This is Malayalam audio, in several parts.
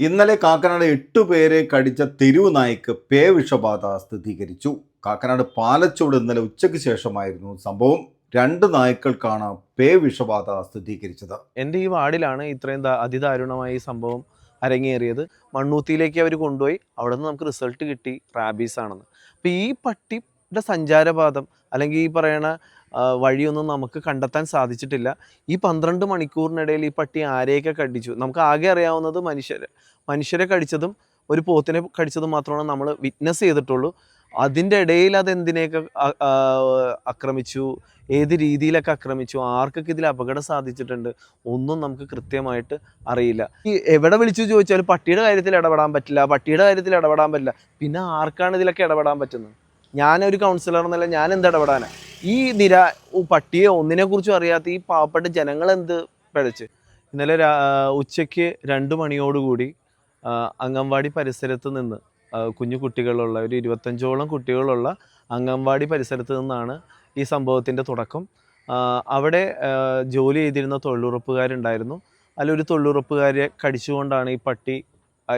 ഇന്നലെ കാക്കനാട് 8 പേരെ കടിച്ച തെരുവ് നായ്ക്ക് പേ വിഷബാധ സ്ഥിരീകരിച്ചു. കാക്കനാട് പാലച്ചോട് ഇന്നലെ ഉച്ചയ്ക്ക് ശേഷമായിരുന്നു സംഭവം. 2 നായ്ക്കൾക്കാണ് പേ വിഷബാധ സ്ഥിരീകരിച്ചത്. എൻ്റെ ഈ വാർഡിലാണ് ഇത്രയും അതിദാരുണമായ ഈ സംഭവം അരങ്ങേറിയത്. മണ്ണൂത്തിയിലേക്ക് അവർ കൊണ്ടുപോയി. അവിടെ നിന്ന് നമുക്ക് റിസൾട്ട് കിട്ടി റാബീസ് ആണെന്ന്. അപ്പോൾ ഈ പട്ടിയുടെ സഞ്ചാരപാതം അല്ലെങ്കിൽ ഈ പറയണ വഴിയൊന്നും നമുക്ക് കണ്ടെത്താൻ സാധിച്ചിട്ടില്ല. ഈ 12 മണിക്കൂറിനിടയിൽ ഈ പട്ടി ആരെയൊക്കെ കടിച്ചു, നമുക്ക് ആകെ അറിയാവുന്നത് മനുഷ്യരെ കടിച്ചതും ഒരു പോത്തിനെ കടിച്ചതും മാത്രമാണ് നമ്മൾ വിറ്റ്നസ് ചെയ്തിട്ടുള്ളൂ. അതിൻ്റെ ഇടയിൽ അതെന്തിനെയൊക്കെ ആക്രമിച്ചു, ഏത് രീതിയിലൊക്കെ ആക്രമിച്ചു, ആർക്കൊക്കെ ഇതിൽ അപകടം സാധിച്ചിട്ടുണ്ട്, ഒന്നും നമുക്ക് കൃത്യമായിട്ട് അറിയില്ല. ഈ എവിടെ വിളിച്ചു ചോദിച്ചാലും പട്ടിയുടെ കാര്യത്തിൽ ഇടപെടാൻ പറ്റില്ല. പിന്നെ ആർക്കാണ് ഇതിലൊക്കെ ഇടപെടാൻ പറ്റുന്നത്? ഞാനൊരു കൗൺസിലർ എന്നല്ല, ഞാൻ എന്ത് ഇടപെടാനാണ്? ഈ പട്ടിയെ ഒന്നിനെക്കുറിച്ചും അറിയാത്ത ഈ പാവപ്പെട്ട ജനങ്ങൾ എന്ത് പിഴച്ച്? ഇന്നലെ ഉച്ചയ്ക്ക് 2 മണിയോടുകൂടി അംഗൻവാടി പരിസരത്ത് നിന്ന് കുഞ്ഞു കുട്ടികളുള്ള ഒരു 25ഓളം കുട്ടികളുള്ള അംഗൻവാടി പരിസരത്ത് നിന്നാണ് ഈ സംഭവത്തിൻ്റെ തുടക്കം. അവിടെ ജോലി ചെയ്തിരുന്ന തൊഴിലുറപ്പുകാരുണ്ടായിരുന്നു. അതിലൊരു തൊഴിലുറപ്പുകാരെ കടിച്ചുകൊണ്ടാണ് ഈ പട്ടി,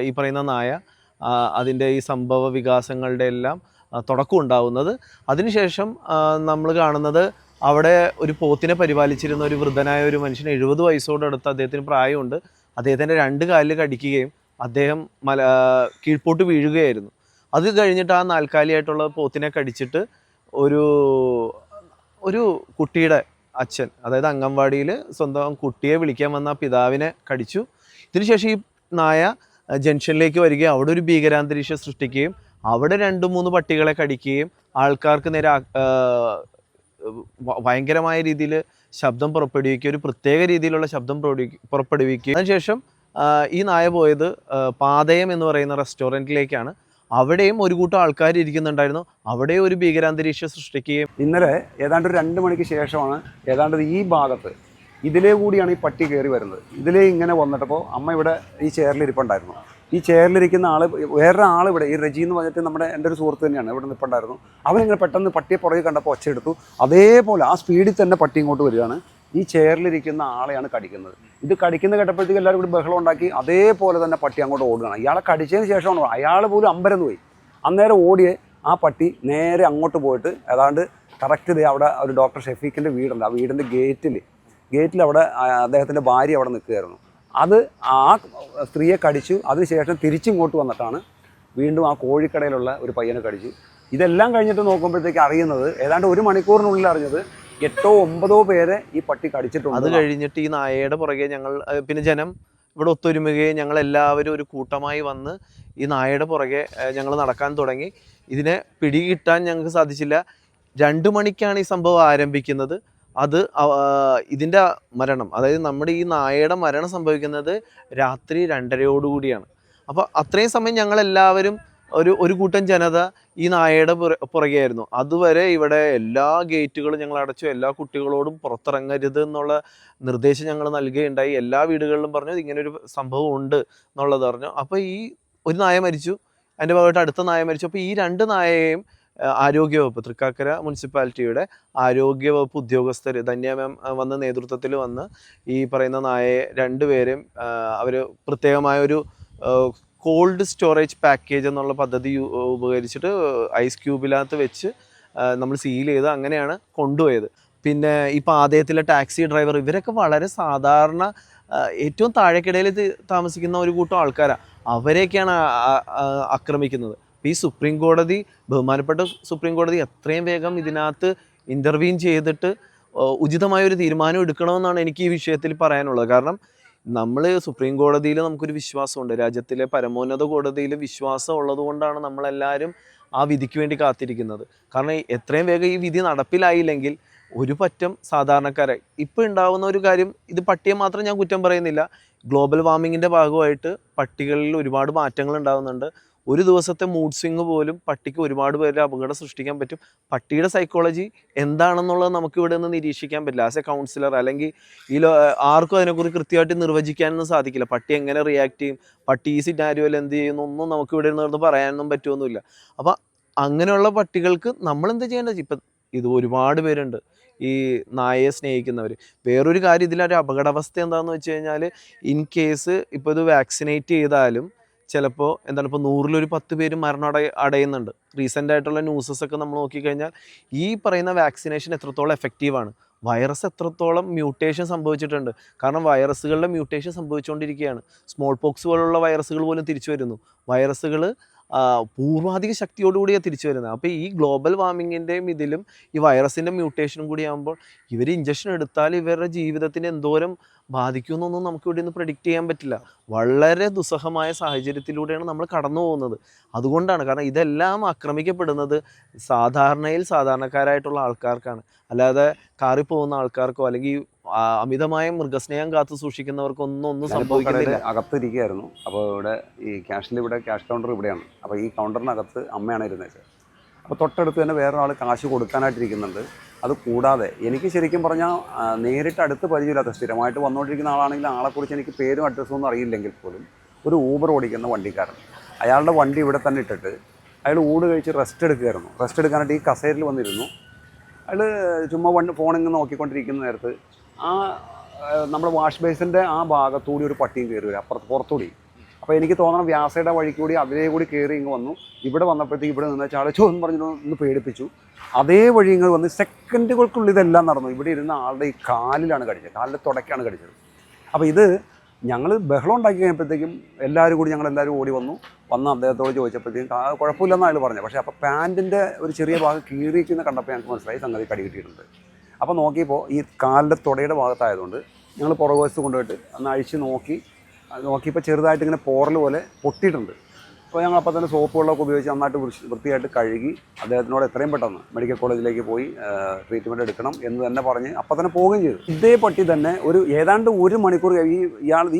ഈ പറയുന്ന നായ, അതിൻ്റെ ഈ സംഭവ വികാസങ്ങളുടെ എല്ലാം തുടക്കം ഉണ്ടാവുന്നത്. അതിനുശേഷം നമ്മൾ കാണുന്നത് അവിടെ ഒരു പോത്തിനെ പരിപാലിച്ചിരുന്ന ഒരു വൃദ്ധനായ ഒരു മനുഷ്യൻ, 70 വയസ്സോടടുത്ത് അദ്ദേഹത്തിന് പ്രായമുണ്ട്. അദ്ദേഹത്തിൻ്റെ 2 കാലിൽ കടിക്കുകയും അദ്ദേഹം കീഴ്പോട്ട് വീഴുകയായിരുന്നു. അത് കഴിഞ്ഞിട്ട് ആ നാൽക്കാലിയായിട്ടുള്ള പോത്തിനെ കടിച്ചിട്ട് ഒരു കുട്ടിയുടെ അച്ഛൻ, അതായത് അംഗൻവാടിയിൽ സ്വന്തം കുട്ടിയെ വിളിക്കാൻ വന്ന പിതാവിനെ കടിച്ചു. ഇതിനുശേഷം ഈ നായ ജംഗ്ഷനിലേക്ക് വരികയും അവിടെ ഒരു ഭീകരാന്തരീക്ഷം സൃഷ്ടിക്കുകയും അവിടെ 2-3 പട്ടികളെ കടിക്കുകയും ആൾക്കാർക്ക് നേരെ ഭയങ്കരമായ രീതിയിൽ ശബ്ദം പുറപ്പെടുവിക്കുകയും ഒരു പ്രത്യേക രീതിയിലുള്ള ശബ്ദം പുറപ്പെടുവിക്കുകയും അതിനുശേഷം ഈ നായ പോയത് പാതയം എന്ന് പറയുന്ന റെസ്റ്റോറൻറ്റിലേക്കാണ്. അവിടെയും ഒരു കൂട്ടം ആൾക്കാർ ഇരിക്കുന്നുണ്ടായിരുന്നു. അവിടെ ഒരു ഭീകരാന്തരീക്ഷം സൃഷ്ടിക്കുകയും ഇന്നലെ ഏതാണ്ട് ഒരു 2 മണിക്ക് ശേഷമാണ് ഏതാണ്ട് ഈ ഭാഗത്ത് ഇതിലേ കൂടിയാണ് ഈ പട്ടി കയറി വരുന്നത്. ഇതിലേ ഇങ്ങനെ വന്നിട്ടപ്പോൾ അമ്മ ഇവിടെ ഈ ചെയറിലിരിപ്പുണ്ടായിരുന്നു. ഈ ചെയറിലിരിക്കുന്ന ആൾ, വേറൊരാൾ ഇവിടെ, ഈ റെജി എന്ന് പറഞ്ഞിട്ട് എൻ്റെ ഒരു സുഹൃത്ത് തന്നെയാണ്, ഇവിടെ നിൽപ്പുണ്ടായിരുന്നു. അവനിങ്ങനെ പെട്ടെന്ന് പട്ടിയെ പുറകെ കണ്ടപ്പോൾ ഒച്ചയെടുത്തു. അതേപോലെ ആ സ്പീഡിൽ തന്നെ പട്ടി ഇങ്ങോട്ട് വരികയാണ്. ഈ ചെയറിലിരിക്കുന്ന ആളെയാണ് കടിക്കുന്നത്. ഇത് കടിക്കുന്ന കേട്ടപ്പോഴത്തേക്ക് എല്ലാവരും കൂടി ബഹളം ഉണ്ടാക്കി. അതേപോലെ തന്നെ പട്ടി അങ്ങോട്ട് ഓടുകയാണ്. ഇയാളെ കടിച്ചതിന് ശേഷമാണ് അയാൾ പോലും അമ്പരന്ന് പോയി. അന്നേരം ഓടിയ ആ പട്ടി നേരെ അങ്ങോട്ട് പോയിട്ട് ഏതാണ്ട് കറക്റ്റ് അവിടെ ഒരു ഡോക്ടർ ഷെഫീഖിൻ്റെ വീടുണ്ട്. ആ വീടിൻ്റെ ഗേറ്റിൽ അവിടെ അദ്ദേഹത്തിൻ്റെ ഭാര്യ അവിടെ നിൽക്കുകയായിരുന്നു. അത് ആ സ്ത്രീയെ കടിച്ചു. അതിനുശേഷം തിരിച്ചിങ്ങോട്ട് വന്നിട്ടാണ് വീണ്ടും ആ കോഴിക്കടയിലുള്ള ഒരു പയ്യനെ കടിച്ചു. ഇതെല്ലാം കഴിഞ്ഞിട്ട് നോക്കുമ്പോഴത്തേക്ക് അറിയുന്നത്, ഏതാണ്ട് 1 മണിക്കൂറിനുള്ളിൽ അറിഞ്ഞത് 8-9 പേരെ ഈ പട്ടി കടിച്ചിട്ടുണ്ട്. അത് കഴിഞ്ഞിട്ട് ഈ നായയുടെ പുറകെ ഞങ്ങൾ, പിന്നെ ജനം ഇവിടെ ഒത്തൊരുമുകയും ഞങ്ങളെല്ലാവരും ഒരു കൂട്ടമായി വന്ന് ഈ നായയുടെ പുറകെ ഞങ്ങൾ നടക്കാൻ തുടങ്ങി. ഇതിനെ പിടികിട്ടാൻ ഞങ്ങൾക്ക് സാധിച്ചില്ല. 2 മണിക്കാണ് ഈ സംഭവം ആരംഭിക്കുന്നത്. അത് ഇതിൻ്റെ മരണം, അതായത് നമ്മുടെ ഈ നായയുടെ മരണം സംഭവിക്കുന്നത് രാത്രി 2:30 അപ്പോൾ അത്രയും സമയം ഞങ്ങളെല്ലാവരും ഒരു കൂട്ടം ജനത ഈ നായയുടെ പുറകെയായിരുന്നു. അതുവരെ ഇവിടെ എല്ലാ ഗേറ്റുകളും ഞങ്ങൾ അടച്ചു. എല്ലാ കുട്ടികളോടും പുറത്തിറങ്ങരുത് എന്നുള്ള നിർദ്ദേശം ഞങ്ങൾ നൽകുകയുണ്ടായി. എല്ലാ വീടുകളിലും പറഞ്ഞു ഇങ്ങനൊരു സംഭവം ഉണ്ട് എന്നുള്ളത് പറഞ്ഞു. അപ്പോൾ ഈ ഒരു നായ മരിച്ചു, അതിൻ്റെ ഭാഗമായിട്ട് അടുത്ത നായ മരിച്ചു. അപ്പോൾ ഈ 2 നായയെയും ആരോഗ്യവകുപ്പ്, തൃക്കാക്കര മുനിസിപ്പാലിറ്റിയുടെ ആരോഗ്യവകുപ്പ് ഉദ്യോഗസ്ഥർ, ധന്യ മാം വന്ന നേതൃത്വത്തിൽ വന്ന് ഈ പറയുന്ന നായയെ 2 പേരെയും അവർ പ്രത്യേകമായൊരു കോൾഡ് സ്റ്റോറേജ് പാക്കേജ് എന്നുള്ള പദ്ധതി ഉപകരിച്ചിട്ട് ഐസ് ക്യൂബിനകത്ത് വെച്ച് നമ്മൾ സീൽ ചെയ്ത് അങ്ങനെയാണ് കൊണ്ടുപോയത്. പിന്നെ ഈ പാതയത്തിലെ ടാക്സി ഡ്രൈവർ, ഇവരൊക്കെ വളരെ സാധാരണ ഏറ്റവും താഴേക്കിടയിൽ താമസിക്കുന്ന ഒരു കൂട്ടം ആൾക്കാരാണ്. അവരെയൊക്കെയാണ് ആക്രമിക്കുന്നത്. ഈ ബഹുമാനപ്പെട്ട സുപ്രീം കോടതി എത്രയും വേഗം ഇതിനകത്ത് ഇൻ്റർവീൻ ചെയ്തിട്ട് ഉചിതമായൊരു തീരുമാനം എടുക്കണമെന്നാണ് എനിക്ക് ഈ വിഷയത്തിൽ പറയാനുള്ളത്. കാരണം നമ്മൾ സുപ്രീം കോടതിയിൽ നമുക്കൊരു വിശ്വാസമുണ്ട്, രാജ്യത്തിലെ പരമോന്നത കോടതിയിൽ വിശ്വാസം ഉള്ളത് കൊണ്ടാണ് നമ്മളെല്ലാവരും ആ വിധിക്ക് വേണ്ടി കാത്തിരിക്കുന്നത്. കാരണം എത്രയും വേഗം ഈ വിധി നടപ്പിലായില്ലെങ്കിൽ ഒരു പറ്റം സാധാരണക്കാരായി ഇപ്പോൾ ഉണ്ടാകുന്ന ഒരു കാര്യം, ഇത് പട്ടിയെ മാത്രം ഞാൻ കുറ്റം പറയുന്നില്ല, ഗ്ലോബൽ വാർമിങ്ങിൻ്റെ ഭാഗമായിട്ട് പട്ടികളിൽ ഒരുപാട് മാറ്റങ്ങൾ ഉണ്ടാകുന്നുണ്ട്. ഒരു ദിവസത്തെ മൂഡ് സ്വിങ് പോലും പട്ടിക്ക് ഒരുപാട് പേരുടെ അപകടം സൃഷ്ടിക്കാൻ പറ്റും. പട്ടിയുടെ സൈക്കോളജി എന്താണെന്നുള്ളത് നമുക്ക് ഇവിടെ നിന്ന് നിരീക്ഷിക്കാൻ പറ്റില്ല. ആസ് എ കൗൺസിലർ അല്ലെങ്കിൽ ആർക്കും അതിനെക്കുറിച്ച് കൃത്യമായിട്ട് നിർവചിക്കാനൊന്നും സാധിക്കില്ല. പട്ടി എങ്ങനെ റിയാക്ട് ചെയ്യും, പട്ടി ഈ സിനാരിയോയിൽ എന്ത് ചെയ്യുന്നൊന്നും നമുക്ക് ഇവിടെ നിന്ന് പറയാനൊന്നും പറ്റുമൊന്നുമില്ല. അപ്പം അങ്ങനെയുള്ള പട്ടികൾക്ക് നമ്മൾ എന്ത് ചെയ്യേണ്ടത്? ഇപ്പം ഇത് ഒരുപാട് പേരുണ്ട്. ഈ നായയെ സ്നേഹിക്കുന്നവർ. വേറൊരു കാര്യം, ഇതിലൊരു അപകടാവസ്ഥ എന്താണെന്ന് വെച്ച് കഴിഞ്ഞാൽ, ഇൻ കേസ് ഇപ്പോൾ ഇത് വാക്സിനേറ്റ് ചെയ്താലും ചിലപ്പോൾ എന്താണ്, ഇപ്പോൾ 100-ൽ 10 പേര് മരണം അടയുന്നുണ്ട്. റീസെൻ്റ് ആയിട്ടുള്ള ന്യൂസസ് ഒക്കെ നമ്മൾ നോക്കിക്കഴിഞ്ഞാൽ ഈ പറയുന്ന വാക്സിനേഷൻ എത്രത്തോളം എഫക്റ്റീവാണ്, വൈറസ് എത്രത്തോളം മ്യൂട്ടേഷൻ സംഭവിച്ചിട്ടുണ്ട്. കാരണം വൈറസുകളുടെ മ്യൂട്ടേഷൻ സംഭവിച്ചുകൊണ്ടിരിക്കുകയാണ്. സ്മോൾ പോക്സ് പോലുള്ള വൈറസുകൾ പോലും തിരിച്ചു വരുന്നു. വൈറസുകൾ പൂർവാധിക ശക്തിയോടുകൂടിയാണ് തിരിച്ചു വരുന്നത്. അപ്പോൾ ഈ ഗ്ലോബൽ വാർമിങ്ങിൻ്റെയും ഇതിലും ഈ വൈറസിൻ്റെ മ്യൂട്ടേഷനും കൂടി ആകുമ്പോൾ ഇവർ ഇഞ്ചക്ഷൻ എടുത്താൽ ഇവരുടെ ജീവിതത്തിന് എന്തോരം ബാധിക്കുമെന്നൊന്നും നമുക്ക് ഇവിടെ നിന്ന് പ്രെഡിക്റ്റ് ചെയ്യാൻ പറ്റില്ല. വളരെ ദുസ്സഹമായ സാഹചര്യത്തിലൂടെയാണ് നമ്മൾ കടന്നു പോകുന്നത്. അതുകൊണ്ടാണ്, കാരണം ഇതെല്ലാം ആക്രമിക്കപ്പെടുന്നത് സാധാരണക്കാരായിട്ടുള്ള ആൾക്കാർക്കാണ്. അല്ലാതെ കാറിപ്പോകുന്ന ആൾക്കാർക്കോ അല്ലെങ്കിൽ അമിതമായ മൃഗസ്നേഹം കാത്തു സൂക്ഷിക്കുന്നവർക്കൊന്നും സംഭവിക്കുന്നില്ല. അകത്തിരിക്കുകയായിരുന്നു. അപ്പോൾ ഇവിടെ ഈ ഇവിടെ ക്യാഷ് കൗണ്ടർ ഇവിടെയാണ്. അപ്പോൾ ഈ കൗണ്ടറിനകത്ത് അമ്മയാണ് ഇരുന്നത്. അപ്പോൾ തൊട്ടടുത്ത് തന്നെ വേറൊരാൾ കാശ് കൊടുക്കാനായിട്ടിരിക്കുന്നുണ്ട്. അത് കൂടാതെ എനിക്ക് ശരിക്കും പറഞ്ഞാൽ നേരിട്ട് അടുത്ത് പരിചയമില്ലാത്ത, സ്ഥിരമായിട്ട് വന്നുകൊണ്ടിരിക്കുന്ന ആളാണെങ്കിൽ ആളെക്കുറിച്ച് എനിക്ക് പേരും അഡ്രസ്സും ഒന്നും അറിയില്ലെങ്കിൽ പോലും, ഒരു ഊബർ ഓടിക്കുന്ന വണ്ടിക്കാരൻ, അയാളുടെ വണ്ടി ഇവിടെ തന്നെ ഇട്ടിട്ട് അയാൾ ഊട് കഴിച്ച് റെസ്റ്റ് എടുക്കുകയായിരുന്നു. റെസ്റ്റ് എടുക്കാനായിട്ട് ഈ കസേരയിൽ വന്നിരുന്നു. അയാൾ ചുമ്മാ ഫോണിൽ നോക്കിക്കൊണ്ടിരിക്കുന്ന നേരത്ത് നമ്മുടെ വാഷ് ബേസിൻ്റെ ആ ഭാഗത്തുകൂടി ഒരു പട്ടിയും കയറി വരും, പുറത്തുകൂടി. അപ്പോൾ എനിക്ക് തോന്നണം വ്യാസയുടെ വഴിക്ക് കൂടി അതിലേ കൂടി കയറി ഇങ്ങ് വന്നു. ഇവിടെ വന്നപ്പോഴത്തേക്ക് ഇവിടെ നിന്ന് ചാളെ ചോന്ന് പറഞ്ഞിട്ട് ഒന്ന് പേടിപ്പിച്ചു. അതേ വഴി ഇങ്ങ് വന്ന് സെക്കൻഡുകൾക്കുള്ളിൽ ഇതെല്ലാം നടന്നു. ഇവിടെ ഇരുന്ന ആളുടെ ഈ കാലിലാണ് കടിച്ചത്, കാലിൻ്റെ തുടക്കാണ് കടിച്ചത്. അപ്പോൾ ഇത് ഞങ്ങൾ ബഹളം ഉണ്ടാക്കി കഴിഞ്ഞപ്പോഴത്തേക്കും ഞങ്ങളെല്ലാവരും ഓടി വന്ന് അദ്ദേഹത്തോട് ചോദിച്ചപ്പോഴത്തേക്കും കുഴപ്പമില്ലെന്ന് അയാൾ പറഞ്ഞു. പക്ഷേ അപ്പോൾ പാൻറ്റിൻ്റെ ഒരു ചെറിയ ഭാഗം കീറിയിരിക്കുന്ന കണ്ടപ്പോൾ ഞങ്ങൾക്ക് മനസ്സിലായി സംഗതി കടി കിട്ടിയിട്ടുണ്ട്. അപ്പോൾ നോക്കിയപ്പോൾ ഈ കാലിൻ്റെ തുടയുടെ ഭാഗത്തായതുകൊണ്ട് ഞങ്ങൾ പുറകുവശത്ത് കൊണ്ടുപോയിട്ട് ഒന്ന് അഴിച്ച് നോക്കിയപ്പോൾ ചെറുതായിട്ട് ഇങ്ങനെ പോറൽ പോലെ പൊട്ടിയിട്ടുണ്ട്. അപ്പോൾ ഞങ്ങൾ അപ്പോൾ തന്നെ സോപ്പ് വെള്ളമൊക്കെ ഉപയോഗിച്ച് നന്നായിട്ട് വൃത്തിയായിട്ട് കഴുകി അദ്ദേഹത്തിനോട് എത്രയും പെട്ടെന്ന് മെഡിക്കൽ കോളേജിലേക്ക് പോയി ട്രീറ്റ്മെൻറ്റ് എടുക്കണം എന്ന് തന്നെ പറഞ്ഞ് അപ്പോൾ തന്നെ പോവുകയും ചെയ്തു. ഇതേ പട്ടി തന്നെ ഏതാണ്ട് 1 മണിക്കൂർ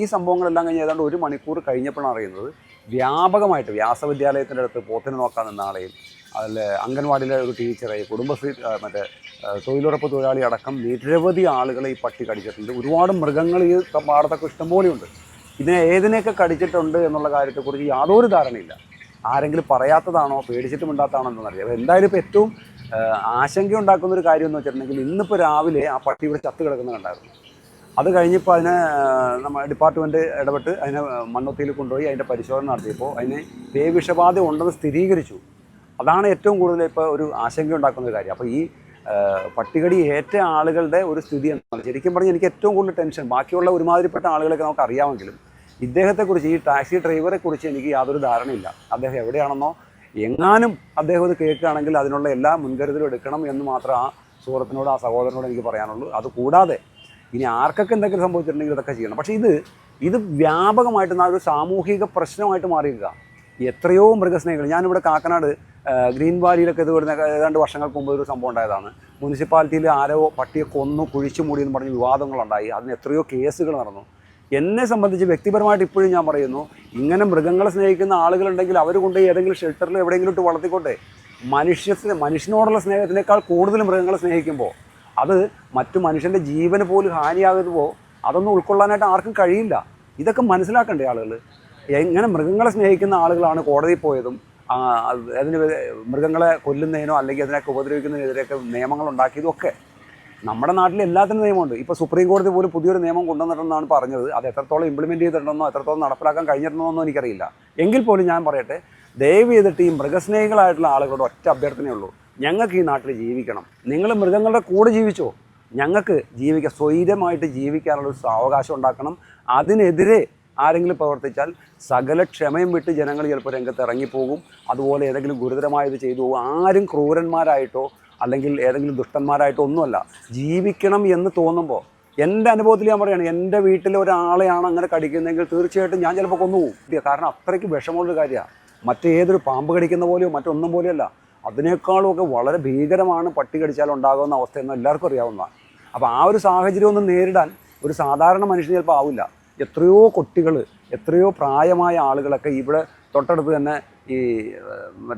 ഈ സംഭവങ്ങളെല്ലാം കഴിഞ്ഞ് ഏതാണ്ട് 1 മണിക്കൂർ കഴിഞ്ഞപ്പോഴാണ് അറിയുന്നത് വ്യാപകമായിട്ട് വ്യാസവിദ്യാലയത്തിൻ്റെ അടുത്ത് പോത്തിനെ നോക്കാൻ നിന്ന ആളെയും അതിൽ അംഗൻവാടിയിലെ ഒരു ടീച്ചറെ, കുടുംബശ്രീ തൊഴിലുറപ്പ് തൊഴിലാളി അടക്കം നിരവധി ആളുകളെ ഈ പട്ടി കടിച്ചിട്ടുണ്ട്. ഒരുപാട് മൃഗങ്ങൾ ഈ പാടത്തൊക്കെ ഇഷ്ടംപോലെയുണ്ട്. ഏതിനെയൊക്കെ കടിച്ചിട്ടുണ്ട് എന്നുള്ള കാര്യത്തെക്കുറിച്ച് യാതൊരു ധാരണയില്ല. ആരെങ്കിലും പറയാത്തതാണോ പേടിച്ചിട്ട് മിണ്ടാത്തതാണോ എന്നറിയാം. എന്തായാലും ഇപ്പോൾ ഏറ്റവും ആശങ്ക ഉണ്ടാക്കുന്നൊരു കാര്യം എന്ന് വെച്ചിട്ടുണ്ടെങ്കിൽ ഇന്നിപ്പോൾ രാവിലെ ആ പട്ടി ഇവിടെ ചത്ത് കിടക്കുന്നത് കണ്ടായിരുന്നു. അത് കഴിഞ്ഞപ്പോൾ അതിനെ നമ്മൾ ഡിപ്പാർട്ട്മെൻറ്റ് ഇടപെട്ട് അതിനെ മണ്ണൊത്തിയിൽ കൊണ്ടുപോയി അതിൻ്റെ പരിശോധന നടത്തിയപ്പോൾ അതിന് പേവിഷബാധ ഉണ്ടെന്ന് സ്ഥിരീകരിച്ചു. അതാണ് ഏറ്റവും കൂടുതൽ ഇപ്പോൾ ഒരു ആശങ്ക ഉണ്ടാക്കുന്ന ഒരു കാര്യം. അപ്പോൾ ഈ പട്ടികടി ഏറ്റ ആളുകളുടെ ഒരു സ്ഥിതി എന്താണ് ശരിക്കും പറഞ്ഞാൽ എനിക്ക് ഏറ്റവും കൂടുതൽ ടെൻഷൻ. ബാക്കിയുള്ള ഒരുമാതിരിപ്പെട്ട ആളുകളൊക്കെ നമുക്ക് അറിയാമെങ്കിലും ഇദ്ദേഹത്തെക്കുറിച്ച്, ഈ ടാക്സി ഡ്രൈവറെ കുറിച്ച് എനിക്ക് യാതൊരു ധാരണയില്ല. അദ്ദേഹം എവിടെയാണെന്നോ എങ്ങാനും അദ്ദേഹം ഇത് കേൾക്കുകയാണെങ്കിൽ അതിനുള്ള എല്ലാ മുൻകരുതലും എടുക്കണം എന്ന് മാത്രം ആ സുഹൃത്തിനോട്, ആ സഹോദരനോട് എനിക്ക് പറയാനുള്ളൂ. അതുകൂടാതെ ഇനി ആർക്കൊക്കെ എന്തെങ്കിലും സംഭവിച്ചിട്ടുണ്ടെങ്കിൽ ഇതൊക്കെ ചെയ്യണം. പക്ഷേ ഇത് വ്യാപകമായിട്ട് ഒരു സാമൂഹിക പ്രശ്നമായിട്ട് മാറിയിരിക്കുക. എത്രയോ മൃഗസ്നേഹികൾ, ഞാനിവിടെ കാക്കനാട് ഗ്രീൻ വാലിയിലൊക്കെ ഇത് വരുന്ന ഏതാണ്ട് വർഷങ്ങൾക്ക് മുമ്പ് ഒരു സംഭവം ഉണ്ടായതാണ്. മുനിസിപ്പാലിറ്റിയിൽ ആരോ പട്ടിയെ കൊന്നു കുഴിച്ചു മൂടി എന്ന് പറഞ്ഞ് വിവാദങ്ങളുണ്ടായി. അതിന് എത്രയോ കേസുകൾ നടന്നു. എന്നെ സംബന്ധിച്ച് വ്യക്തിപരമായിട്ട് ഇപ്പോഴും ഞാൻ പറയുന്നു, ഇങ്ങനെ മൃഗങ്ങളെ സ്നേഹിക്കുന്ന ആളുകളുണ്ടെങ്കിൽ അവർ കൊണ്ട് ഏതെങ്കിലും ഷെൽട്ടറിൽ എവിടെയെങ്കിലും ഇട്ട് വളർത്തിക്കോട്ടെ. മനുഷ്യനോടുള്ള സ്നേഹത്തിനേക്കാൾ കൂടുതൽ മൃഗങ്ങളെ സ്നേഹിക്കുമ്പോൾ അത് മറ്റു മനുഷ്യൻ്റെ ജീവന് പോലും ഹാനിയാകുമ്പോൾ അതൊന്നും ഉൾക്കൊള്ളാനായിട്ട് ആർക്കും കഴിയില്ല. ഇതൊക്കെ മനസ്സിലാക്കണ്ടേ ആളുകൾ? എങ്ങനെ മൃഗങ്ങളെ സ്നേഹിക്കുന്ന ആളുകളാണ് കോടതിയിൽ പോയതും അതിന് മൃഗങ്ങളെ കൊല്ലുന്നതിനോ അല്ലെങ്കിൽ അതിനൊക്കെ ഉപദ്രവിക്കുന്നതിനെതിരെയൊക്കെ നിയമങ്ങൾ ഉണ്ടാക്കിയതും ഒക്കെ. നമ്മുടെ നാട്ടിൽ എല്ലാത്തിനും നിയമമുണ്ട്. ഇപ്പോൾ സുപ്രീം കോടതി പോലും പുതിയൊരു നിയമം കൊണ്ടുവന്നിട്ടുണ്ടെന്നാണ് പറഞ്ഞത്. അത് എത്രത്തോളം ഇംപ്ലിമെൻറ്റ് ചെയ്തിട്ടുണ്ടെന്നോ എത്രത്തോളം നടപ്പിലാക്കാൻ കഴിഞ്ഞിട്ടുണ്ടോ എനിക്കറിയില്ല. എങ്കിൽ പോലും ഞാൻ പറയട്ടെ, ദയവ് ചെയ്തിട്ട് ഈ മൃഗസ്നേഹികളായിട്ടുള്ള ആളുകളുടെ ഒറ്റ അഭ്യർത്ഥനയേ ഉള്ളൂ. ഞങ്ങൾക്ക് ഈ നാട്ടിൽ ജീവിക്കണം. നിങ്ങൾ മൃഗങ്ങളുടെ കൂടെ ജീവിച്ചോ, ഞങ്ങൾക്ക് ജീവിക്കാം, സ്വൈര്യമായിട്ട് ജീവിക്കാനുള്ളൊരു സാവകാശം ഉണ്ടാക്കണം. അതിനെതിരെ ആരെങ്കിലും പ്രവർത്തിച്ചാൽ സകല ക്ഷമയും വിട്ട് ജനങ്ങൾ ചിലപ്പോൾ രംഗത്ത് ഇറങ്ങിപ്പോകും. അതുപോലെ ഏതെങ്കിലും ഗുരുതരമായത് ചെയ്തു പോകും. ആരും ക്രൂരന്മാരായിട്ടോ അല്ലെങ്കിൽ ഏതെങ്കിലും ദുഷ്ടന്മാരായിട്ടോ ഒന്നുമല്ല. ജീവിക്കണം എന്ന് തോന്നുമ്പോൾ, എൻ്റെ അനുഭവത്തിൽ ഞാൻ പറയുകയാണ്, എൻ്റെ വീട്ടിലെ ഒരാളെയാണ് അങ്ങനെ കടിക്കുന്നതെങ്കിൽ തീർച്ചയായിട്ടും ഞാൻ ചിലപ്പോൾ കൊന്നുപോകും. കാരണം അത്രയ്ക്ക് വിഷമമുള്ളൊരു കാര്യമാണ്. മറ്റേതൊരു പാമ്പ് കടിക്കുന്ന പോലെയോ മറ്റൊന്നും പോലെയല്ല, അതിനേക്കാളും ഒക്കെ വളരെ ഭീകരമാണ് പട്ടി കടിച്ചാൽ ഉണ്ടാകുന്ന അവസ്ഥയെന്ന് എല്ലാവർക്കും അറിയാവുന്നതാണ്. അപ്പോൾ ആ ഒരു സാഹചര്യമൊന്നും നേരിടാൻ ഒരു സാധാരണ മനുഷ്യന് ചിലപ്പോൾ ആവില്ല. എത്രയോ കുട്ടികൾ, എത്രയോ പ്രായമായ ആളുകളൊക്കെ ഇവിടെ തൊട്ടടുത്ത് തന്നെ ഈ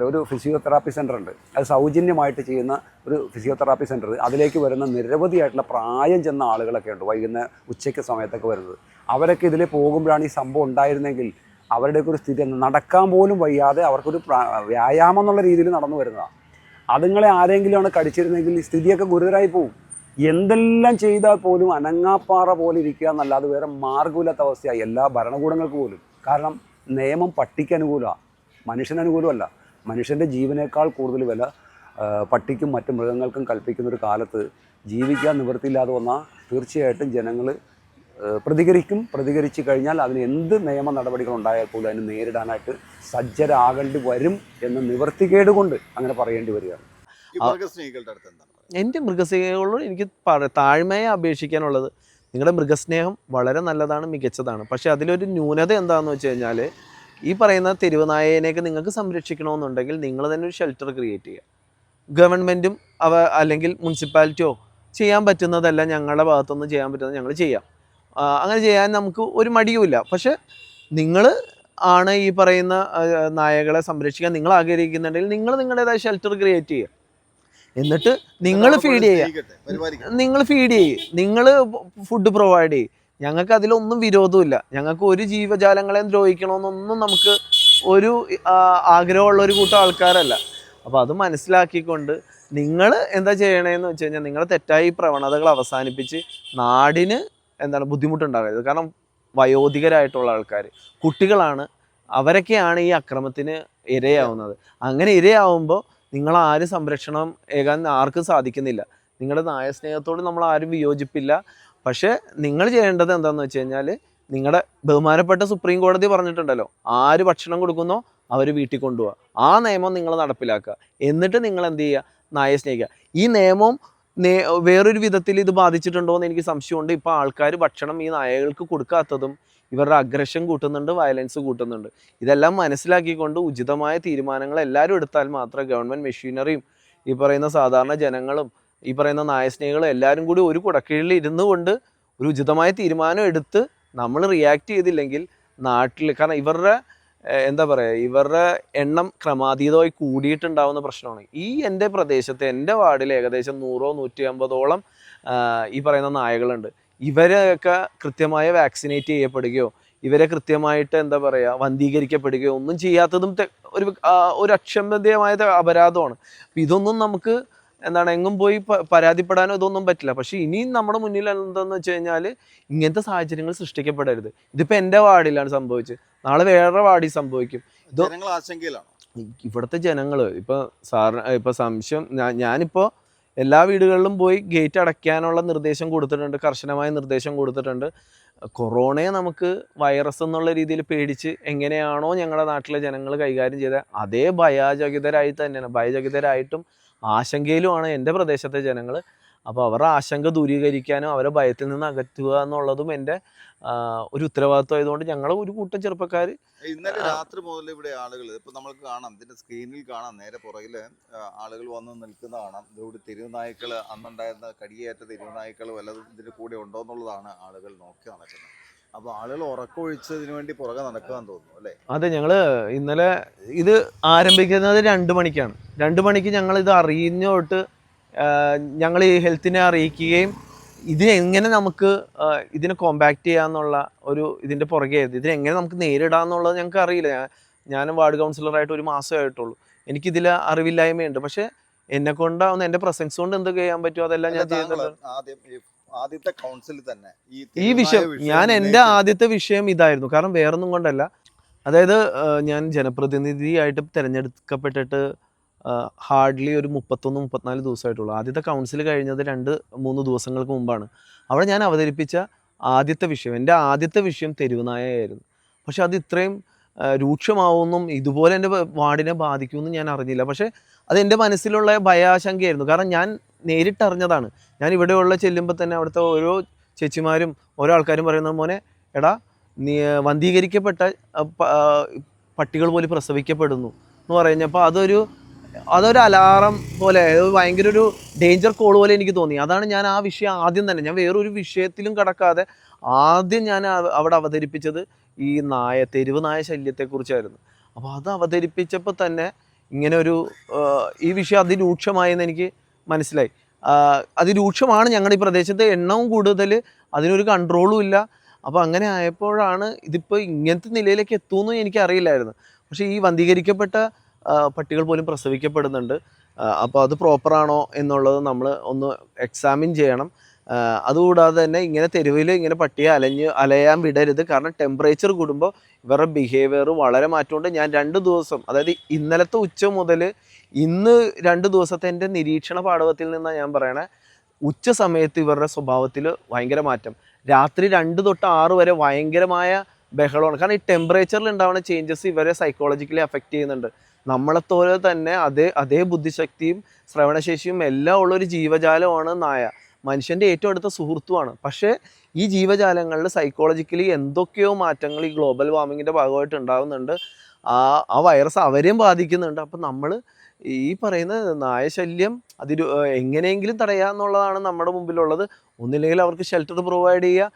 ഒരു ഫിസിയോതെറാപ്പി സെൻ്റർ ഉണ്ട്. അത് സൗജന്യമായിട്ട് ചെയ്യുന്ന ഒരു ഫിസിയോതെറാപ്പി സെൻറ്റർ. അതിലേക്ക് വരുന്ന നിരവധിയായിട്ടുള്ള പ്രായം ചെന്ന ആളുകളൊക്കെ ഉണ്ട്, ഉച്ചയ്ക്ക് സമയത്തൊക്കെ വരുന്നത്. അവരൊക്കെ ഇതിൽ പോകുമ്പോഴാണ് ഈ സംഭവം ഉണ്ടായിരുന്നെങ്കിൽ അവരുടെയൊക്കെ ഒരു സ്ഥിതി നടക്കാൻ പോലും വയ്യാതെ അവർക്കൊരു വ്യായാമം എന്നുള്ള രീതിയിൽ നടന്നു വരുന്നതാണ്. അതുങ്ങളെ ആരെങ്കിലുമാണ് കടിച്ചിരുന്നെങ്കിൽ ഈ സ്ഥിതിയൊക്കെ ഗുരുതരമായി പോകും. എന്തെല്ലാം ചെയ്താൽ പോലും അനങ്ങാപ്പാറ പോലെ ഇരിക്കുക എന്നല്ലാതെ വേറെ മാർഗമില്ലാത്ത അവസ്ഥയായി എല്ലാ ഭരണകൂടങ്ങൾക്ക് പോലും. കാരണം നിയമം പട്ടിക്ക് അനുകൂലമാണ്, മനുഷ്യനനുകൂലമല്ല. മനുഷ്യൻ്റെ ജീവനേക്കാൾ കൂടുതൽ വില പട്ടിക്കും മറ്റു മൃഗങ്ങൾക്കും കൽപ്പിക്കുന്നൊരു കാലത്ത് ജീവിക്കാൻ നിവൃത്തിയില്ലാതെ വന്നാൽ തീർച്ചയായിട്ടും ജനങ്ങൾ പ്രതികരിച്ചു കഴിഞ്ഞാൽ അതിന് എന്ത് നിയമ നടപടികൾ ഉണ്ടായാൽ പോലും അതിന് നേരിടാനായിട്ട് സജ്ജരാകേണ്ടി വരും എന്ന നിവൃത്തികേട് കൊണ്ട് അങ്ങനെ പറയേണ്ടി വരികയാണ്. എൻ്റെ മൃഗസ്നേഹികളോട് എനിക്ക് താഴ്മയെ അപേക്ഷിക്കാനുള്ളത്, നിങ്ങളുടെ മൃഗസ്നേഹം വളരെ നല്ലതാണ്, മികച്ചതാണ്. പക്ഷേ അതിലൊരു ന്യൂനത എന്താണെന്ന് വെച്ച് കഴിഞ്ഞാൽ, ഈ പറയുന്ന തെരുവ് നായേനെയൊക്കെ നിങ്ങൾക്ക് സംരക്ഷിക്കണമെന്നുണ്ടെങ്കിൽ നിങ്ങൾ തന്നെ ഒരു ഷെൽട്ടർ ക്രിയേറ്റ് ചെയ്യുക. ഗവൺമെൻറ്റും അല്ലെങ്കിൽ മുനിസിപ്പാലിറ്റിയോ ചെയ്യാൻ പറ്റുന്നതല്ല, ഞങ്ങളുടെ ഭാഗത്തുനിന്ന് ചെയ്യാൻ പറ്റുന്നത് ഞങ്ങൾ ചെയ്യാം. അങ്ങനെ ചെയ്യാൻ നമുക്ക് ഒരു മടിയുമില്ല. പക്ഷെ നിങ്ങൾ ആണ് ഈ പറയുന്ന നായകളെ സംരക്ഷിക്കാൻ നിങ്ങൾ ആഗ്രഹിക്കുന്നുണ്ടെങ്കിൽ നിങ്ങൾ നിങ്ങളുടേതായ ഷെൽട്ടർ ക്രിയേറ്റ് ചെയ്യുക. എന്നിട്ട് നിങ്ങൾ ഫീഡ് ചെയ്യുക, നിങ്ങൾ ഫുഡ് പ്രൊവൈഡ് ചെയ്യും. ഞങ്ങൾക്ക് അതിലൊന്നും വിരോധമില്ല. ഞങ്ങൾക്ക് ഒരു ജീവജാലങ്ങളെയും ദ്രോഹിക്കണമെന്നൊന്നും നമുക്ക് ഒരു ആഗ്രഹമുള്ള ഒരു കൂട്ടം ആൾക്കാരല്ല. അപ്പോൾ അത് മനസ്സിലാക്കിക്കൊണ്ട് നിങ്ങൾ എന്താ ചെയ്യണതെന്ന് വെച്ച് കഴിഞ്ഞാൽ, നിങ്ങളുടെ തെറ്റായ പ്രവണതകൾ അവസാനിപ്പിച്ച് നാടിന് ബുദ്ധിമുട്ടുണ്ടാകരുത്. കാരണം വയോധികരായിട്ടുള്ള ആൾക്കാർ, കുട്ടികളാണ്, അവരൊക്കെയാണ് ഈ അക്രമത്തിന് ഇരയാവുന്നത്. അങ്ങനെ ഇരയാവുമ്പോൾ നിങ്ങൾ ആരും സംരക്ഷണം ഏകാൻ ആർക്കും സാധിക്കുന്നില്ല. നിങ്ങളുടെ നായസ്നേഹത്തോട് നമ്മൾ ആരും വിയോജിപ്പില്ല. പക്ഷേ നിങ്ങൾ ചെയ്യേണ്ടത് എന്താണെന്ന് വെച്ച് കഴിഞ്ഞാൽ, നിങ്ങളുടെ ബഹുമാനപ്പെട്ട സുപ്രീം കോടതി പറഞ്ഞിട്ടുണ്ടല്ലോ, ആര് ഭക്ഷണം കൊടുക്കുന്നോ അവർ വീട്ടിൽ കൊണ്ടുപോവുക. ആ നിയമം നിങ്ങൾ നടപ്പിലാക്കുക. എന്നിട്ട് നിങ്ങൾ എന്ത് ചെയ്യുക, നായയെ സ്നേഹിക്കുക. ഈ നിയമം വേറൊരു വിധത്തിൽ ഇത് ബാധിച്ചിട്ടുണ്ടോ എന്ന് എനിക്ക് സംശയമുണ്ട്. ഇപ്പോൾ ആൾക്കാർ ഭക്ഷണം ഈ നായകൾക്ക് കൊടുക്കാത്തതും ഇവരുടെ അഗ്രഷൻ കൂട്ടുന്നുണ്ട്, വയലൻസ് കൂട്ടുന്നുണ്ട്. ഇതെല്ലാം മനസ്സിലാക്കിക്കൊണ്ട് ഉചിതമായ തീരുമാനങ്ങൾ എല്ലാവരും എടുത്താൽ മാത്രമേ ഗവൺമെൻറ് മെഷീനറിയും ഈ പറയുന്ന സാധാരണ ജനങ്ങളും ഈ പറയുന്ന നായസ്നേഹികളും എല്ലാവരും കൂടി ഒരു കുടക്കീഴിൽ ഇരുന്നു കൊണ്ട് ഒരു ഉചിതമായ തീരുമാനം എടുത്ത് നമ്മൾ റിയാക്ട് ചെയ്തില്ലെങ്കിൽ നാട്ടിൽ, കാരണം ഇവരുടെ ഇവരുടെ എണ്ണം ക്രമാതീതമായി കൂടിയിട്ടുണ്ടാവുന്ന പ്രശ്നമാണ്. എൻ്റെ പ്രദേശത്ത്, എൻ്റെ വാർഡിൽ ഏകദേശം 100-150ഓളം ഈ പറയുന്ന നായകളുണ്ട്. ഇവരെയൊക്കെ കൃത്യമായി വാക്സിനേറ്റ് ചെയ്യപ്പെടുകയോ ഇവരെ കൃത്യമായിട്ട് വന്ധീകരിക്കപ്പെടുകയോ ഒന്നും ചെയ്യാത്തതും ഒരു അക്ഷമ്യതമായ അപരാധമാണ്. അപ്പം ഇതൊന്നും നമുക്ക് എങ്ങും പോയി പരാതിപ്പെടാനോ ഇതൊന്നും പറ്റില്ല. പക്ഷെ ഇനിയും നമ്മുടെ മുന്നിൽ എന്താണെന്ന് വെച്ച് കഴിഞ്ഞാൽ, ഇങ്ങനത്തെ സാഹചര്യങ്ങൾ സൃഷ്ടിക്കപ്പെടരുത്. ഇതിപ്പോൾ എൻ്റെ വാർഡിലാണ് സംഭവിച്ചത്, നാളെ വേറെ വാർഡിൽ സംഭവിക്കും. ഇവിടുത്തെ ജനങ്ങൾ ഇപ്പോൾ സംശയം, ഞാനിപ്പോൾ എല്ലാ വീടുകളിലും പോയി ഗേറ്റ് അടയ്ക്കാനുള്ള നിർദ്ദേശം കൊടുത്തിട്ടുണ്ട്, കർശനമായ നിർദ്ദേശം കൊടുത്തിട്ടുണ്ട്. കൊറോണയെ നമുക്ക് വൈറസ് എന്നുള്ള രീതിയിൽ പേടിച്ച് എങ്ങനെയാണോ ഞങ്ങളുടെ നാട്ടിലെ ജനങ്ങൾ കൈകാര്യം ചെയ്തത്, അതേ ഭയചകിതരായിട്ടും ആശങ്കയിലുമാണ് എൻ്റെ പ്രദേശത്തെ ജനങ്ങൾ. അപ്പോൾ അവരുടെ ആശങ്ക ദൂരീകരിക്കാനും അവരെ ഭയത്തിൽ നിന്ന് അകറ്റുക എന്നുള്ളതും എൻ്റെ ഒരു ഉത്തരവാദിത്വം ആയതുകൊണ്ട് ഞങ്ങൾ ഒരു കൂട്ടം ചെറുപ്പക്കാർ ഇന്നലെ രാത്രി മുതൽ ഇവിടെ ആളുകൾ, ഇപ്പം നമ്മൾക്ക് കാണാം, ഇതിൻ്റെ സ്ക്രീനിൽ കാണാം, നേരെ പുറകിൽ ആളുകൾ വന്ന് നിൽക്കുന്ന കാണാം. ഇവിടെ തെരുവുനായ്ക്കൾ, അന്നുണ്ടായിരുന്ന കടിയേറ്റ തെരുവുനായ്ക്കൾ വല്ലതും ഇതിൻ്റെ കൂടെ ഉണ്ടോ എന്നുള്ളതാണ് ആളുകൾ നോക്കി നടക്കുന്നത്. അപ്പോൾ ആളുകൾ ഉറക്കമൊഴിച്ചതിന് വേണ്ടി പുറകെ നടക്കുകയെന്ന് തോന്നുന്നു അല്ലേ? അതെ, ഞങ്ങൾ ഇന്നലെ ഇത് ആരംഭിക്കുന്നത് 2 മണിക്കാണ്. 2 മണിക്ക് ഞങ്ങൾ ഇത് അറിഞ്ഞോട്ട് ഞങ്ങൾ ഈ ഹെൽത്തിനെ അറിയിക്കുകയും ഇതിനെങ്ങനെ നമുക്ക് ഇതിനെ കോമ്പാക്ട് ചെയ്യാന്നുള്ള ഇതിൻ്റെ പുറകെ ഇതിനെങ്ങനെ നമുക്ക് നേരിടാമെന്നുള്ളത് ഞങ്ങൾക്ക് അറിയില്ല. ഞാൻ വാർഡ് കൗൺസിലറായിട്ട് 1 മാസമേ ആയിട്ടുള്ളൂ. എനിക്കിതിൽ അറിവില്ലായ്മയുണ്ട്. പക്ഷേ എന്നെ കൊണ്ടാവുന്ന എൻ്റെ പ്രസൻസ് കൊണ്ട് എന്ത് ചെയ്യാൻ പറ്റുമോ അതെല്ലാം ഞാൻ ചെയ്യുന്നുണ്ട്. ആദ്യത്തെ കൗൺസിൽ തന്നെ ഈ വിഷയം എൻ്റെ ആദ്യത്തെ വിഷയം ഇതായിരുന്നു. കാരണം വേറൊന്നും കൊണ്ടല്ല, അതായത് ഞാൻ ജനപ്രതിനിധിയായിട്ട് തിരഞ്ഞെടുക്കപ്പെട്ടിട്ട് ഹാർഡ്ലി ഒരു 31-34 ദിവസമായിട്ടുള്ളൂ. ആദ്യത്തെ കൗൺസിൽ കഴിഞ്ഞത് 2-3 ദിവസങ്ങൾക്ക് മുമ്പാണ്. അവിടെ ഞാൻ അവതരിപ്പിച്ച എൻ്റെ ആദ്യത്തെ വിഷയം തെരുവുനായയായിരുന്നു. പക്ഷെ അത് ഇത്രയും രൂക്ഷമാവുമെന്നും ഇതുപോലെ എൻ്റെ വാർഡിനെ ബാധിക്കുമെന്നും ഞാൻ അറിഞ്ഞില്ല. പക്ഷേ അതെൻ്റെ മനസ്സിലുള്ള ഭയാശങ്കയായിരുന്നു. കാരണം ഞാൻ നേരിട്ടറിഞ്ഞതാണ്. ഞാൻ ഇവിടെയുള്ള ചെല്ലുമ്പോൾ തന്നെ അവിടുത്തെ ഓരോ ചേച്ചിമാരും ഓരോ ആൾക്കാരും പറയുന്നത്, മോനെ എടാ നീ വന്ധീകരിക്കപ്പെട്ട പട്ടികൾ പോലും പ്രസവിക്കപ്പെടുന്നു എന്ന് പറഞ്ഞപ്പോൾ അതൊരു അലാറം പോലെ, ഭയങ്കര ഒരു ഡേഞ്ചർ കോൾ പോലെ എനിക്ക് തോന്നി. അതാണ് ഞാൻ ആ വിഷയം ആദ്യം തന്നെ, ഞാൻ വേറൊരു വിഷയത്തിലും കടക്കാതെ ആദ്യം ഞാൻ അവിടെ അവതരിപ്പിച്ചത് ഈ തെരുവ് നായ ശല്യത്തെക്കുറിച്ചായിരുന്നു. അപ്പോൾ അത് അവതരിപ്പിച്ചപ്പോൾ തന്നെ ഇങ്ങനെ ഈ വിഷയം അതിരൂക്ഷമായെന്ന് എനിക്ക് മനസ്സിലായി. അതിരൂക്ഷമാണ് ഞങ്ങളുടെ ഈ പ്രദേശത്ത്, എണ്ണവും കൂടുതൽ, അതിനൊരു കൺട്രോളും ഇല്ല. അപ്പോൾ അങ്ങനെ ആയപ്പോഴാണ് ഇതിപ്പോൾ ഇങ്ങനത്തെ നിലയിലേക്ക് എത്തുമെന്ന് എനിക്കറിയില്ലായിരുന്നു. പക്ഷേ ഈ വന്ധീകരിക്കപ്പെട്ട പട്ടികൾ പോലും പ്രസവിക്കപ്പെടുന്നുണ്ട്. അപ്പോൾ അത് പ്രോപ്പറാണോ എന്നുള്ളത് നമ്മൾ ഒന്ന് എക്സാമിൻ ചെയ്യണം. അതുകൂടാതെ തന്നെ ഇങ്ങനെ തെരുവിൽ ഇങ്ങനെ പട്ടിയെ അലയാൻ വിടരുത്. കാരണം ടെമ്പറേച്ചർ കൂടുമ്പോൾ ഇവരുടെ ബിഹേവിയർ വളരെ മാറ്റമുണ്ട്. ഞാൻ 2 ദിവസം, അതായത് ഇന്നലത്തെ ഉച്ച മുതൽ ഇന്ന് 2 ദിവസത്തെ എൻ്റെ നിരീക്ഷണ പാടവത്തിൽ നിന്നാണ് ഞാൻ പറയണേ, ഉച്ച സമയത്ത് ഇവരുടെ സ്വഭാവത്തിൽ ഭയങ്കര മാറ്റം. രാത്രി 2 തൊട്ട് 6 വരെ ഭയങ്കരമായ ബഹളമാണ്. കാരണം ഈ ടെമ്പറേച്ചറിൽ ഉണ്ടാവുന്ന ചേഞ്ചസ് ഇവരെ സൈക്കോളജിക്കലി അഫക്റ്റ് ചെയ്യുന്നുണ്ട്. നമ്മളെപ്പോലെ തന്നെ അതേ ബുദ്ധിശക്തിയും ശ്രവണശേഷിയും എല്ലാം ഉള്ളൊരു ജീവജാലമാണ് നായ. മനുഷ്യൻ്റെ ഏറ്റവും അടുത്ത സുഹൃത്തുമാണ്. പക്ഷേ ഈ ജീവജാലങ്ങളിൽ സൈക്കോളജിക്കലി എന്തൊക്കെയോ മാറ്റങ്ങൾ ഈ ഗ്ലോബൽ വാർമിങ്ങിൻ്റെ ഭാഗമായിട്ട് ഉണ്ടാകുന്നുണ്ട്. ആ വൈറസ് അവരെയും ബാധിക്കുന്നുണ്ട്. അപ്പം നമ്മൾ ഈ പറയുന്ന നായശല്യം എങ്ങനെയെങ്കിലും തടയുക എന്നുള്ളതാണ് നമ്മുടെ മുമ്പിലുള്ളത്. ഒന്നില്ലെങ്കിൽ അവർക്ക് ഷെൽട്ടർ പ്രൊവൈഡ് ചെയ്യുക,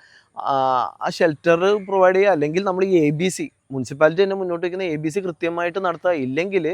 ആ ഷെൽട്ടർ പ്രൊവൈഡ് ചെയ്യുക, അല്ലെങ്കിൽ നമ്മൾ ഈ ABC മുനിസിപ്പാലിറ്റി തന്നെ മുന്നോട്ട് വയ്ക്കുന്ന ABC കൃത്യമായിട്ട് നടത്തുക. ഇല്ലെങ്കിൽ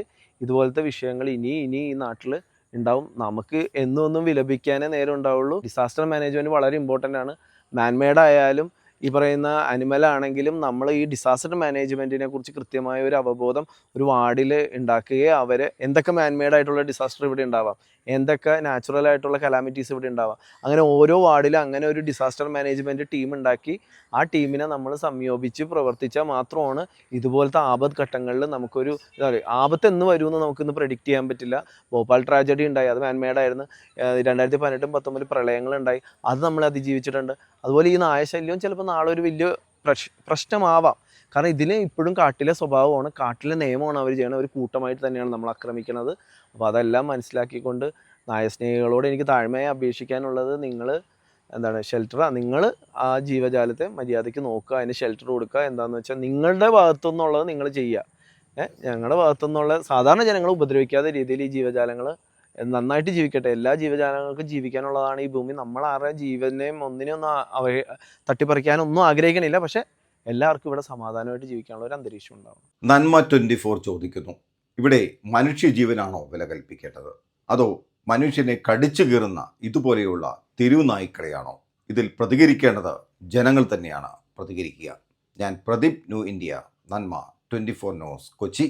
ഇതുപോലത്തെ വിഷയങ്ങൾ ഇനി ഈ നാട്ടിൽ ഉണ്ടാവും. നമുക്ക് എന്നും വിലപിക്കാനേ നേരം ഉണ്ടാവുള്ളൂ. ഡിസാസ്റ്റർ മാനേജ്മെൻറ്റ് വളരെ ഇമ്പോർട്ടൻ്റ് ആണ്. മാൻമെയ്ഡ് ആയാലും ഈ പറയുന്ന അനിമൽ ആണെങ്കിലും നമ്മൾ ഈ ഡിസാസ്റ്റർ മാനേജ്മെൻറ്റിനെ കുറിച്ച് കൃത്യമായ ഒരു അവബോധം ഒരു വാർഡിൽ ഉണ്ടാക്കുകയും അവരെ എന്തൊക്കെ മാൻമെയ്ഡ് ആയിട്ടുള്ള ഡിസാസ്റ്റർ ഇവിടെ ഉണ്ടാവാം, എന്തൊക്കെ നാച്ചുറൽ ആയിട്ടുള്ള കലാമിറ്റീസ് ഇവിടെ ഉണ്ടാവാം, അങ്ങനെ ഓരോ വാർഡിലും അങ്ങനെ ഒരു ഡിസാസ്റ്റർ മാനേജ്മെൻറ്റ് ടീം ഉണ്ടാക്കി ആ ടീമിനെ നമ്മൾ സംയോജിച്ച് പ്രവർത്തിച്ചാൽ മാത്രമാണ് ഇതുപോലത്തെ ആപത്ത് ഘട്ടങ്ങളിൽ നമുക്കൊരു ആപത്ത് എന്ന് വരുമെന്ന് നമുക്കിന്ന് പ്രെഡിക്റ്റ് ചെയ്യാൻ പറ്റില്ല. ഭോപ്പാൽ ട്രാജഡി ഉണ്ടായി, അത് മാൻമെയ്ഡ് ആയിരുന്നു. 2018-19 പ്രളയങ്ങളുണ്ടായി, അത് നമ്മൾ അതിജീവിച്ചിട്ടുണ്ട്. അതുപോലെ ഈ നായശല്യവും ചിലപ്പോൾ നാളെ ഒരു വലിയ പ്രശ്നമാവാം. കാരണം ഇതിന് ഇപ്പോഴും കാട്ടിലെ സ്വഭാവമാണ്, കാട്ടിലെ നിയമമാണ് അവർ ചെയ്യണത്. ഒരു കൂട്ടമായിട്ട് തന്നെയാണ് നമ്മൾ ആക്രമിക്കുന്നത്. അപ്പോൾ അതെല്ലാം മനസ്സിലാക്കിക്കൊണ്ട് നായസ്നേഹികളോട് എനിക്ക് താഴ്മയായി അപേക്ഷിക്കാനുള്ളത്, നിങ്ങൾ നിങ്ങൾ ആ ജീവജാലത്തെ മര്യാദയ്ക്ക് നോക്കുക, അതിന് ഷെൽട്ടർ കൊടുക്കുക. എന്താണെന്ന് വെച്ചാൽ നിങ്ങളുടെ ഭാഗത്തുനിന്നുള്ളത് നിങ്ങൾ ചെയ്യുക. ഞങ്ങളുടെ ഭാഗത്തുനിന്നുള്ള സാധാരണ ജനങ്ങളെ ഉപദ്രവിക്കാത്ത രീതിയിൽ ഈ ജീവജാലങ്ങൾ നന്നായിട്ട് ജീവിക്കട്ടെ. എല്ലാ ജീവജാലങ്ങൾക്കും ജീവിക്കാനുള്ളതാണ് ഈ ഭൂമി. നമ്മൾ ആരുടെ ജീവനെയും ഒന്നിനെയൊന്നും തട്ടിപ്പറിക്കാനൊന്നും ആഗ്രഹിക്കണില്ല. പക്ഷേ എല്ലാവർക്കും ഇവിടെ സമാധാനമായിട്ട് ജീവിക്കാനുള്ള ഒരു അന്തരീക്ഷം ഉണ്ടാവും. നന്മ 24 ചോദിക്കുന്നു, ഇവിടെ മനുഷ്യജീവനാണോ വില കൽപ്പിക്കേണ്ടത്, അതോ മനുഷ്യനെ കടിച്ചു കീറുന്ന ഇതുപോലെയുള്ള തെരുവുനായ്ക്കളെയാണോ? ഇതിൽ പ്രതികരിക്കേണ്ടത് ജനങ്ങൾ തന്നെയാണ് പ്രതികരിക്കുക. ഞാൻ പ്രദീപ്, ന്യൂ ഇന്ത്യ, നന്മ 24 ന്യൂസ്, കൊച്ചി.